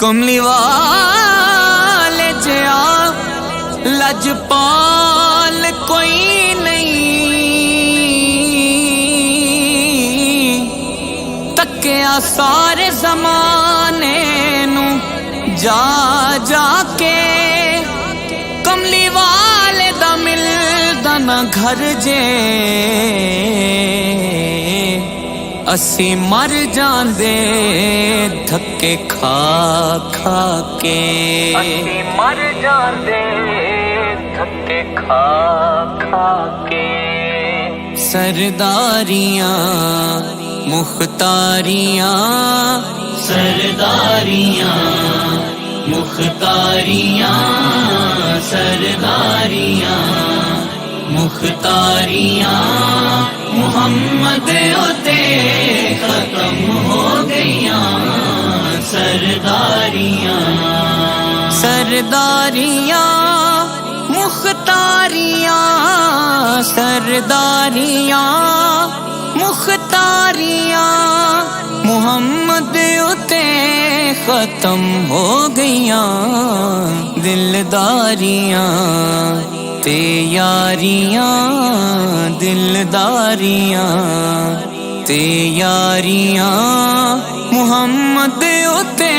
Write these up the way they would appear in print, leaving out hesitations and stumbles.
کملی والے جیا لجپال کوئی نہیں، تکیا سارے زمانے نو جا جا کے، کملی والے دا ملدا نہ گھر جے، اسی مر جاندے دھکے کھا کھا کے، اسی مر جاندے دھکے کھا کھا کے۔ سرداریاں مختاریاں، سرداریاں مختاریاں، سرداریاں مختاریاں، محمد ہوتے ختم ہو گئیاں سرداریاں، سرداریاں مختاریاں، سرداریاں مختاریاں، محمد ہوتے ختم ہو گئیاں دلداریاں تے یاریاں، دلداریاں تے یاریاں، محمد ہوتے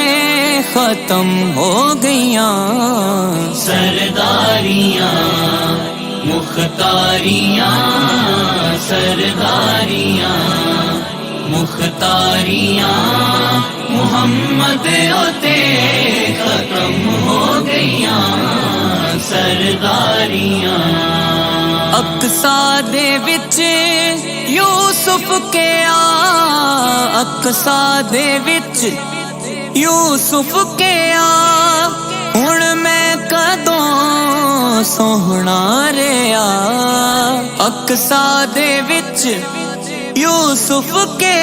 ختم ہو گئیاں سرداریاں مختاریاں، سرداریاں مختاریاں، محمد ہوتے ختم ہو گئیاں سرداریاں۔ اقصا دے وچ یوسف کے اقصا دے وچ یوسف کے ہن میں کدوں سوہنا رہیا، اقصا دے وچ یوسف کے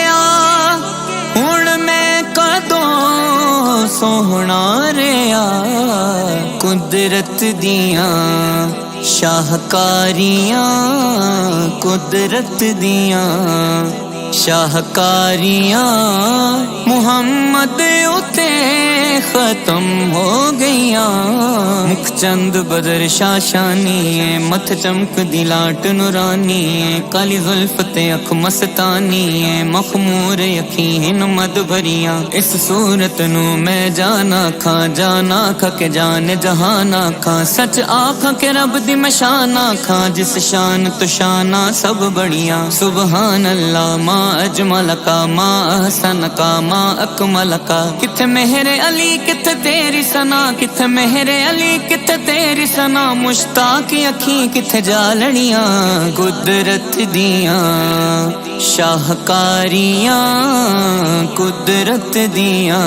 ہن میں کدوں سوہنا رہیا، قدرت دیاں شاہکاریاں، قدرت دیاں شاہکاریاں، محمد اتے ختم ہو گئیاں، مکھ چند بدر شاشانی ہے، متھ چمک دی لاٹ نورانی ہے، کالی زلف تے اکھ مستانی ہے، مخمور اکھیں مد بھریاں، اس صورت نو میں جانا کھاں، جانا کھا کے جان جہان کھاں، سچ آکھاں کہ رب دی میں شان کھاں، جس شان تو شاناں سب بڑیاں، سبحان اللہ ما اجمل کا، ما احسن کا، ما اکمل کا، کتھے مہر علی کتھے تیری ثنا، کتھے مہر علی کتھے تیری ثنا، مشتاق اکھیں کتھے جالڑیاں، قدرت دیاں شاہکاریاں، قدرت دیاں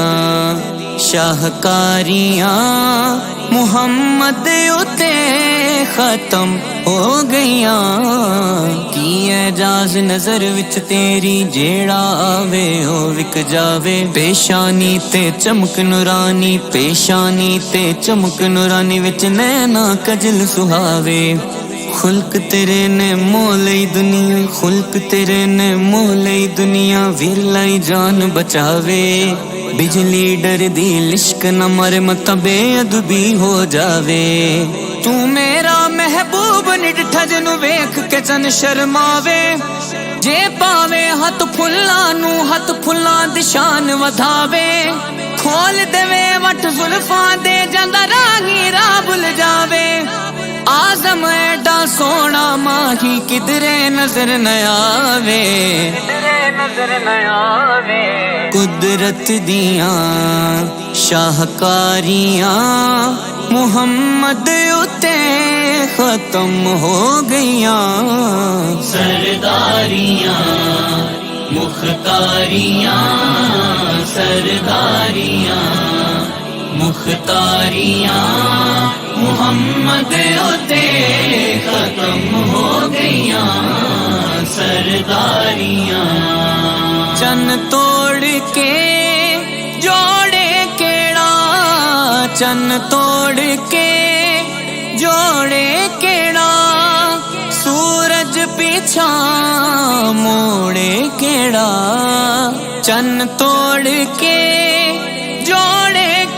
شاہکاریاں، محمد اتے ختم ہو گئیاں، کی اعجاز نظر وچ تیری، جیڑا آوے او وک جاوے، پیشانی تے چمک نورانی، پیشانی تے چمک نورانی، وچ نینا کجل سہاوے، خلق تیرے نے مولئی دنیا، خلق تیرے نے مولئی دنیا، ویلائی جان بچاوے، بجلی ڈر دی لشک نہ مر مت بے ادبی ہو جاوے، تو میرا محبوب نڈٹھا جنو ویکھ کے چن شرماوے، جے پاوے ہاتھ پھلاں نو ہاتھ پھلاں دی شان ودھاوے، کھول دے وٹ زلفاں دے جاندا راہی راہ بھل جاوے، آزم ایڈا سونا ماہی کدرے نظر نہ آوے، قدرت دیاں شاہکاریاں، محمد اتے ختم ہو گئیاں سرداریاں مختاریاں، سرداریاں مختاریاں، محمد اتے ختم ہو گئیاں سرداریاں۔ چن توڑ کے جوڑے کیڑا، چن توڑ کے جوڑے کیڑا، سورج پیچھا موڑے کیڑا، چن توڑ کے جوڑے